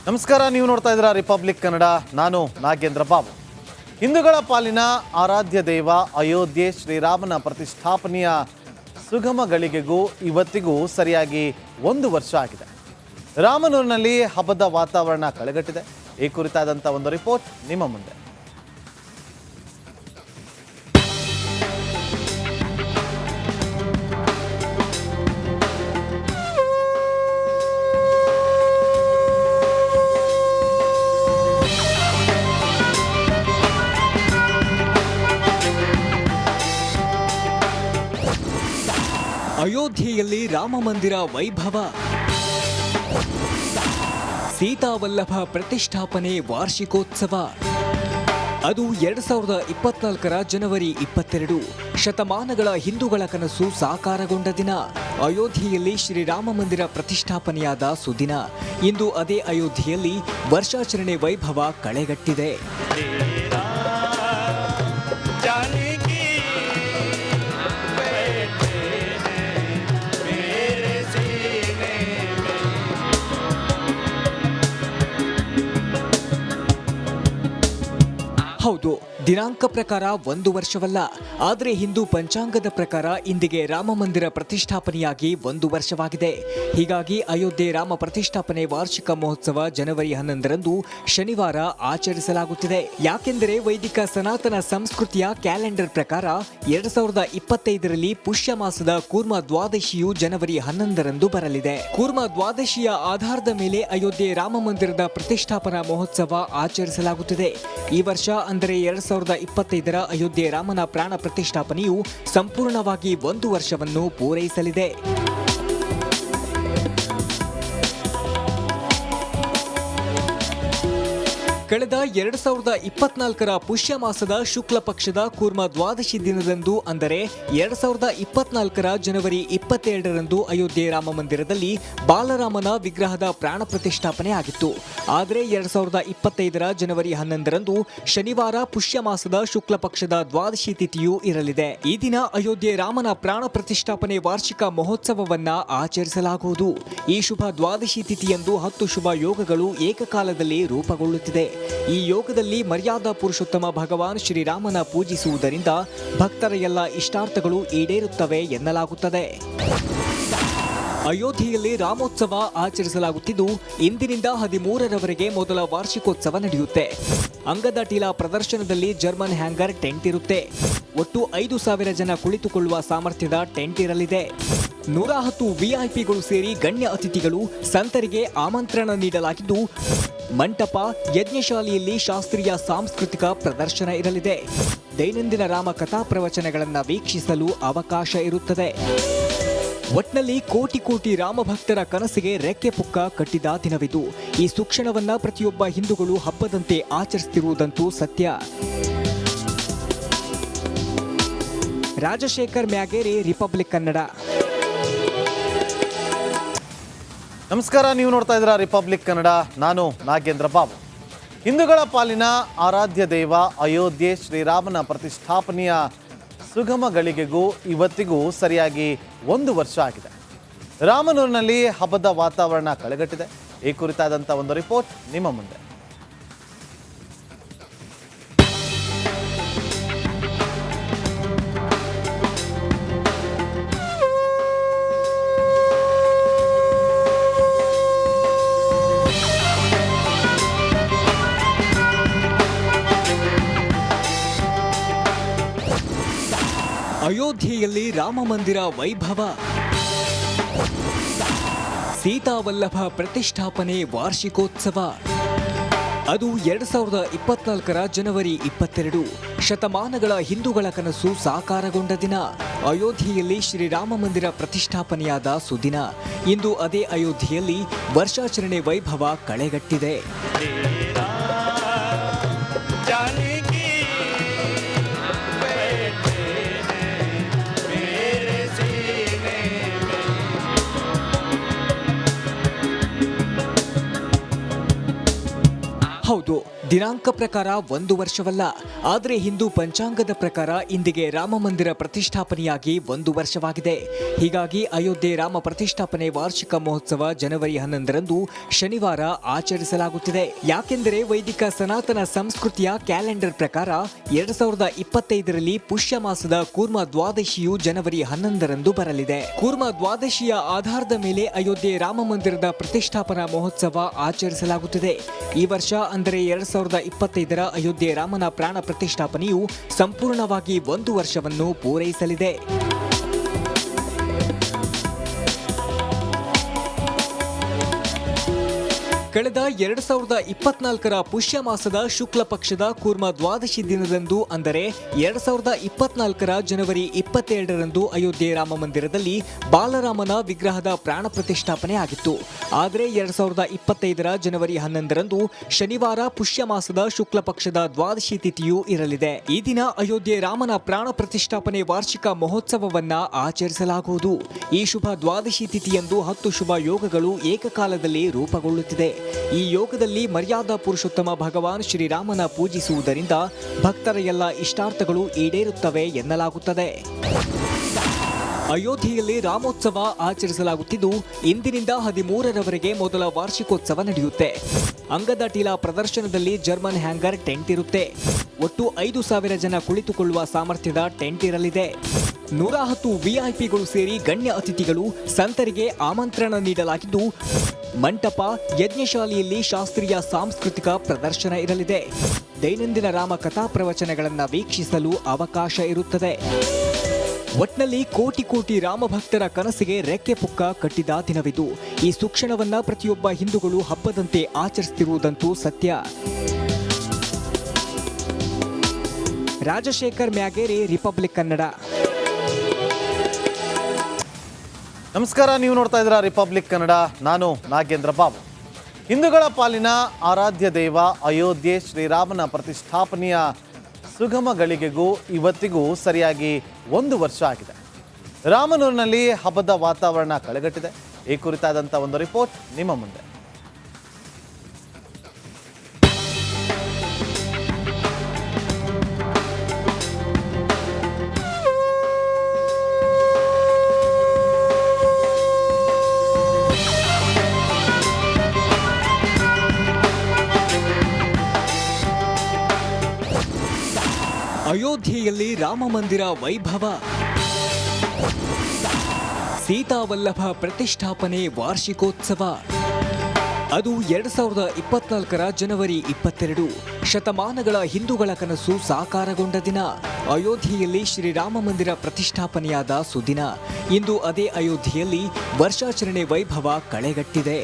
ನಮಸ್ಕಾರ, ನೀವು ನೋಡ್ತಾ ಇದ್ದೀರಾ ರಿಪಬ್ಲಿಕ್ ಕನ್ನಡ. ನಾನು ನಾಗೇಂದ್ರ ಬಾಬು. ಹಿಂದೂಗಳ ಪಾಲಿನ ಆರಾಧ್ಯ ದೈವ ಅಯೋಧ್ಯೆ ಶ್ರೀರಾಮನ ಪ್ರತಿಷ್ಠಾಪನೆಯ ಸುಗಮ ಗಳಿಗೆಗೂ ಇವತ್ತಿಗೂ ಸರಿಯಾಗಿ 1 ವರ್ಷ ಆಗಿದೆ. ರಾಮನೂರಿನಲ್ಲಿ ಹಬ್ಬದ ವಾತಾವರಣ ಕಳೆಗಟ್ಟಿದೆ. ಈ ಕುರಿತಾದಂಥ ಒಂದು ರಿಪೋರ್ಟ್ ನಿಮ್ಮ ಮುಂದೆ. ಅಯೋಧ್ಯೆಯಲ್ಲಿ ರಾಮ ಮಂದಿರ ವೈಭವ, ಸೀತಾವಲ್ಲಭ ಪ್ರತಿಷ್ಠಾಪನೆ ವಾರ್ಷಿಕೋತ್ಸವ. ಅದು 2024 ಜನವರಿ 22. ಶತಮಾನಗಳ ಹಿಂದೂಗಳ ಕನಸು ಸಾಕಾರಗೊಂಡ ದಿನ. ಅಯೋಧ್ಯೆಯಲ್ಲಿ ಶ್ರೀರಾಮ ಮಂದಿರ ಪ್ರತಿಷ್ಠಾಪನೆಯಾದ ಸುದಿನ. ಇಂದು ಅದೇ ಅಯೋಧ್ಯೆಯಲ್ಲಿ ವರ್ಷಾಚರಣೆ ವೈಭವ ಕಳೆಗಟ್ಟಿದೆ. ಹೌದು, ದಿನಾಂಕ ಪ್ರಕಾರ 1 ವರ್ಷವಲ್ಲ, ಆದರೆ ಹಿಂದೂ ಪಂಚಾಂಗದ ಪ್ರಕಾರ ಇಂದಿಗೆ ರಾಮ ಮಂದಿರ ಪ್ರತಿಷ್ಠಾಪನೆಯಾಗಿ 1 ವರ್ಷವಾಗಿದೆ. ಹೀಗಾಗಿ ಅಯೋಧ್ಯೆ ರಾಮ ಪ್ರತಿಷ್ಠಾಪನೆ ವಾರ್ಷಿಕ ಮಹೋತ್ಸವ ಜನವರಿ 11ರಂದು ಶನಿವಾರ ಆಚರಿಸಲಾಗುತ್ತಿದೆ. ಯಾಕೆಂದರೆ ವೈದಿಕ ಸನಾತನ ಸಂಸ್ಕೃತಿಯ ಕ್ಯಾಲೆಂಡರ್ ಪ್ರಕಾರ 2025ರಲ್ಲಿ ಪುಷ್ಯ ಮಾಸದ ಕೂರ್ಮ ದ್ವಾದಶಿಯು ಜನವರಿ 11ರಂದು ಬರಲಿದೆ. ಕೂರ್ಮ ದ್ವಾದಶಿಯ ಆಧಾರದ ಮೇಲೆ ಅಯೋಧ್ಯೆ ರಾಮ ಮಂದಿರದ ಪ್ರತಿಷ್ಠಾಪನಾ ಮಹೋತ್ಸವ ಆಚರಿಸಲಾಗುತ್ತಿದೆ. ಈ ವರ್ಷ ಅಂದರೆ 2025ರ ಅಯೋಧ್ಯೆ ರಾಮನ ಪ್ರಾಣ ಪ್ರತಿಷ್ಠಾಪನೆಯು ಸಂಪೂರ್ಣವಾಗಿ 1 ವರ್ಷವನ್ನು ಪೂರೈಸಲಿದೆ. ಕಳೆದ 2024ರ ಪುಷ್ಯ ಮಾಸದ ಶುಕ್ಲ ಪಕ್ಷದ ಕೂರ್ಮ ದ್ವಾದಶಿ ದಿನದಂದು ಅಂದರೆ 2024ರ ಜನವರಿ 22ರಂದು ಅಯೋಧ್ಯೆ ರಾಮ ಮಂದಿರದಲ್ಲಿ ಬಾಲರಾಮನ ವಿಗ್ರಹದ ಪ್ರಾಣ ಪ್ರತಿಷ್ಠಾಪನೆ ಆಗಿತ್ತು. ಆದರೆ 2025ರ ಜನವರಿ 11ರಂದು ಶನಿವಾರ ಪುಷ್ಯ ಮಾಸದ ಶುಕ್ಲ ಪಕ್ಷದ ದ್ವಾದಶಿ ತಿಥಿಯೂ ಇರಲಿದೆ. ಈ ದಿನ ಅಯೋಧ್ಯೆ ರಾಮನ ಪ್ರಾಣ ಪ್ರತಿಷ್ಠಾಪನೆ ವಾರ್ಷಿಕ ಮಹೋತ್ಸವವನ್ನ ಆಚರಿಸಲಾಗುವುದು. ಈ ಶುಭ ದ್ವಾದಶಿ ತಿಥಿಯಂದು 10 ಶುಭ ಯೋಗಗಳು ಏಕಕಾಲದಲ್ಲಿ ರೂಪುಗೊಳ್ಳುತ್ತಿದೆ. ಈ ಯೋಗದಲ್ಲಿ ಮರ್ಯಾದಾ ಪುರುಷೋತ್ತಮ ಭಗವಾನ್ ಶ್ರೀರಾಮನ ಪೂಜಿಸುವುದರಿಂದ ಭಕ್ತರ ಎಲ್ಲ ಇಷ್ಟಾರ್ಥಗಳು ಈಡೇರುತ್ತವೆ ಎನ್ನಲಾಗುತ್ತದೆ. ಅಯೋಧ್ಯೆಯಲ್ಲಿ ರಾಮೋತ್ಸವ ಆಚರಿಸಲಾಗುತ್ತಿದ್ದು ಇಂದಿನಿಂದ 13ರವರೆಗೆ ಮೊದಲ ವಾರ್ಷಿಕೋತ್ಸವ ನಡೆಯುತ್ತೆ. ಅಂಗದ ಪ್ರದರ್ಶನದಲ್ಲಿ ಜರ್ಮನ್ ಹ್ಯಾಂಗರ್ ಟೆಂಟ್ ಇರುತ್ತೆ. ಒಟ್ಟು 5,000 ಜನ ಕುಳಿತುಕೊಳ್ಳುವ ಸಾಮರ್ಥ್ಯದ ಟೆಂಟ್ ಇರಲಿದೆ. 110 ವಿಐಪಿಗಳು ಸೇರಿ ಗಣ್ಯ ಅತಿಥಿಗಳು ಸಂತರಿಗೆ ಆಮಂತ್ರಣ ನೀಡಲಾಗಿದ್ದು ಮಂಟಪ ಯಜ್ಞಶಾಲೆಯಲ್ಲಿ ಶಾಸ್ತ್ರೀಯ ಸಾಂಸ್ಕೃತಿಕ ಪ್ರದರ್ಶನ ಇರಲಿದೆ. ದೈನಂದಿನ ರಾಮ ಕಥಾ ಪ್ರವಚನಗಳನ್ನು ವೀಕ್ಷಿಸಲು ಅವಕಾಶ ಇರುತ್ತದೆ. ಒಟ್ನಲ್ಲಿ ಕೋಟಿ ರಾಮಭಕ್ತರ ಕನಸಿಗೆ ರೆಕ್ಕೆ ಪುಕ್ಕ ಕಟ್ಟಿದ ದಿನವಿದು. ಈ ಸುಕ್ಷಣವನ್ನ ಪ್ರತಿಯೊಬ್ಬ ಹಿಂದೂಗಳು ಹಬ್ಬದಂತೆ ಆಚರಿಸುತ್ತಿರುವುದಂತೂ ಸತ್ಯ. ರಾಜಶೇಖರ್ ಮ್ಯಾಗೇರಿ, ರಿಪಬ್ಲಿಕ್ ಕನ್ನಡ. ನಮಸ್ಕಾರ, ನೀವು ನೋಡ್ತಾ ಇದ್ದೀರಾ ರಿಪಬ್ಲಿಕ್ ಕನ್ನಡ. ನಾನು ನಾಗೇಂದ್ರ ಬಾಬು. ಹಿಂದೂಗಳ ಪಾಲಿನ ಆರಾಧ್ಯ ದೈವ ಅಯೋಧ್ಯೆ ಶ್ರೀರಾಮನ ಪ್ರತಿಷ್ಠಾಪನೆಯ ಸುಗಮ ಗಳಿಗೆಗೂ ಇವತ್ತಿಗೂ ಸರಿಯಾಗಿ 1 ವರ್ಷ ಆಗಿದೆ. ರಾಮನೂರಿನಲ್ಲಿ ಹಬ್ಬದ ವಾತಾವರಣ ಕಳೆಗಟ್ಟಿದೆ. ಈ ಕುರಿತಾದಂಥ ಒಂದು ರಿಪೋರ್ಟ್ ನಿಮ್ಮ ಮುಂದೆ. ಅಯೋಧ್ಯೆಯಲ್ಲಿ ರಾಮ ಮಂದಿರ ವೈಭವ, ಸೀತಾವಲ್ಲಭ ಪ್ರತಿಷ್ಠಾಪನೆ ವಾರ್ಷಿಕೋತ್ಸವ. ಅದು 2024ರ ಜನವರಿ 22. ಶತಮಾನಗಳ ಹಿಂದೂಗಳ ಕನಸು ಸಾಕಾರಗೊಂಡ ದಿನ. ಅಯೋಧ್ಯೆಯಲ್ಲಿ ಶ್ರೀರಾಮ ಮಂದಿರ ಪ್ರತಿಷ್ಠಾಪನೆಯಾದ ಸುದಿನ. ಇಂದು ಅದೇ ಅಯೋಧ್ಯೆಯಲ್ಲಿ ವರ್ಷಾಚರಣೆ ವೈಭವ ಕಳೆಗಟ್ಟಿದೆ. ಹೌದು, ದಿನಾಂಕ ಪ್ರಕಾರ 1 ವರ್ಷವಲ್ಲ, ಆದರೆ ಹಿಂದೂ ಪಂಚಾಂಗದ ಪ್ರಕಾರ ಇಂದಿಗೆ ರಾಮ ಮಂದಿರ ಪ್ರತಿಷ್ಠಾಪನೆಯಾಗಿ 1 ವರ್ಷವಾಗಿದೆ. ಹೀಗಾಗಿ ಅಯೋಧ್ಯೆ ರಾಮ ಪ್ರತಿಷ್ಠಾಪನೆ ವಾರ್ಷಿಕ ಮಹೋತ್ಸವ ಜನವರಿ 11ರಂದು ಶನಿವಾರ ಆಚರಿಸಲಾಗುತ್ತಿದೆ. ಯಾಕೆಂದರೆ ವೈದಿಕ ಸನಾತನ ಸಂಸ್ಕೃತಿಯ ಕ್ಯಾಲೆಂಡರ್ ಪ್ರಕಾರ 2025ರಲ್ಲಿ ಪುಷ್ಯ ಮಾಸದ ಕೂರ್ಮ ದ್ವಾದಶಿಯು ಜನವರಿ 11ರಂದು ಬರಲಿದೆ. ಕೂರ್ಮ ದ್ವಾದಶಿಯ ಆಧಾರದ ಮೇಲೆ ಅಯೋಧ್ಯೆ ರಾಮ ಮಂದಿರದ ಪ್ರತಿಷ್ಠಾಪನಾ ಮಹೋತ್ಸವ ಆಚರಿಸಲಾಗುತ್ತಿದೆ. ಈ ವರ್ಷ ಅಂದರೆ 2025ರ ಅಯೋಧ್ಯೆ ರಾಮನ ಪ್ರಾಣ ಪ್ರತಿಷ್ಠಾಪನೆಯು ಸಂಪೂರ್ಣವಾಗಿ 1 ವರ್ಷವನ್ನು ಪೂರೈಸಲಿದೆ. ಕಳೆದ 2024ರ ಪುಷ್ಯ ಮಾಸದ ಶುಕ್ಲ ಪಕ್ಷದ ಕೂರ್ಮ ದ್ವಾದಶಿ ದಿನದಂದು ಅಂದರೆ 2024ರ ಜನವರಿ 22ರಂದು ಅಯೋಧ್ಯೆ ರಾಮ ಮಂದಿರದಲ್ಲಿ ಬಾಲರಾಮನ ವಿಗ್ರಹದ ಪ್ರಾಣ ಪ್ರತಿಷ್ಠಾಪನೆ ಆಗಿತ್ತು. ಆದರೆ 2025ರ ಜನವರಿ 11ರಂದು ಶನಿವಾರ ಪುಷ್ಯ ಮಾಸದ ಶುಕ್ಲ ಪಕ್ಷದ ದ್ವಾದಶಿ ತಿಥಿಯೂ ಇರಲಿದೆ. ಈ ದಿನ ಅಯೋಧ್ಯೆ ರಾಮನ ಪ್ರಾಣ ಪ್ರತಿಷ್ಠಾಪನೆ ವಾರ್ಷಿಕ ಮಹೋತ್ಸವವನ್ನ ಆಚರಿಸಲಾಗುವುದು. ಈ ಶುಭ ದ್ವಾದಶಿ ತಿಥಿಯಂದು 10 ಶುಭ ಯೋಗಗಳು ಏಕಕಾಲದಲ್ಲಿ ರೂಪುಗೊಳ್ಳುತ್ತಿದೆ. ಈ ಯೋಗದಲ್ಲಿ ಮರ್ಯಾದಾ ಪುರುಷೋತ್ತಮ ಭಗವಾನ್ ಶ್ರೀರಾಮನ ಪೂಜಿಸುವುದರಿಂದ ಭಕ್ತರ ಎಲ್ಲ ಇಷ್ಟಾರ್ಥಗಳು ಈಡೇರುತ್ತವೆ ಎನ್ನಲಾಗುತ್ತದೆ. ಅಯೋಧ್ಯೆಯಲ್ಲಿ ರಾಮೋತ್ಸವ ಆಚರಿಸಲಾಗುತ್ತಿದ್ದು ಇಂದಿನಿಂದ 13ರವರೆಗೆ ಮೊದಲ ವಾರ್ಷಿಕೋತ್ಸವ ನಡೆಯುತ್ತೆ. ಅಂಗದ ಟೀಲಾ ಪ್ರದರ್ಶನದಲ್ಲಿ ಜರ್ಮನ್ ಹ್ಯಾಂಗರ್ ಟೆಂಟ್ ಇರುತ್ತೆ. ಒಟ್ಟು 5,000 ಜನ ಕುಳಿತುಕೊಳ್ಳುವ ಸಾಮರ್ಥ್ಯದ ಟೆಂಟ್ ಇರಲಿದೆ. 110 ವಿಐಪಿಗಳು ಸೇರಿ ಗಣ್ಯ ಅತಿಥಿಗಳು ಸಂತರಿಗೆ ಆಮಂತ್ರಣ ನೀಡಲಾಗಿದ್ದು ಮಂಟಪ ಯಜ್ಞಶಾಲೆಯಲ್ಲಿ ಶಾಸ್ತ್ರೀಯ ಸಾಂಸ್ಕೃತಿಕ ಪ್ರದರ್ಶನ ಇರಲಿದೆ. ದೈನಂದಿನ ರಾಮ ಕಥಾ ಪ್ರವಚನಗಳನ್ನು ವೀಕ್ಷಿಸಲು ಅವಕಾಶ ಇರುತ್ತದೆ. ಒಟ್ನಲ್ಲಿ ಕೋಟಿ ರಾಮ ಭಕ್ತರ ಕನಸಿಗೆ ರೆಕ್ಕೆ ಪುಕ್ಕ ಕಟ್ಟಿದ ದಿನವಿದು. ಈ ಸುಕ್ಷಣವನ್ನ ಪ್ರತಿಯೊಬ್ಬ ಹಿಂದೂಗಳು ಹಬ್ಬದಂತೆ ಆಚರಿಸುತ್ತಿರುವುದಂತೂ ಸತ್ಯ. ರಾಜಶೇಖರ್ ಮ್ಯಾಗೇರಿ, ರಿಪಬ್ಲಿಕ್ ಕನ್ನಡ. ನಮಸ್ಕಾರ, ನೀವು ನೋಡ್ತಾ ಇದ್ದೀರಾ ರಿಪಬ್ಲಿಕ್ ಕನ್ನಡ. ನಾನು ನಾಗೇಂದ್ರ ಬಾಬು. ಹಿಂದೂಗಳ ಪಾಲಿನ ಆರಾಧ್ಯ ದೈವ ಅಯೋಧ್ಯೆ ಶ್ರೀರಾಮನ ಪ್ರತಿಷ್ಠಾಪನೆಯ ಸುಗಮ ಗಳಿಗೆಗೂ ಇವತ್ತಿಗೂ ಸರಿಯಾಗಿ 1 ವರ್ಷ ಆಗಿದೆ. ರಾಮನೂರಿನಲ್ಲಿ ಹಬ್ಬದ ವಾತಾವರಣ ಕಳೆಗಟ್ಟಿದೆ. ಈ ಕುರಿತಾದಂಥ ಒಂದು ರಿಪೋರ್ಟ್ ನಿಮ್ಮ ಮುಂದೆ. ಅಯೋಧ್ಯೆಯಲ್ಲಿ ರಾಮ ಮಂದಿರ ವೈಭವ, ಸೀತಾವಲ್ಲಭ ಪ್ರತಿಷ್ಠಾಪನೆ ವಾರ್ಷಿಕೋತ್ಸವ. ಅದು 2024ರ ಜನವರಿ 22. ಶತಮಾನಗಳ ಹಿಂದೂಗಳ ಕನಸು ಸಾಕಾರಗೊಂಡ ದಿನ. ಅಯೋಧ್ಯೆಯಲ್ಲಿ ಶ್ರೀರಾಮ ಮಂದಿರ ಪ್ರತಿಷ್ಠಾಪನೆಯಾದ ಸುದಿನ. ಇಂದು ಅದೇ ಅಯೋಧ್ಯೆಯಲ್ಲಿ ವರ್ಷಾಚರಣೆ ವೈಭವ ಕಳೆಗಟ್ಟಿದೆ.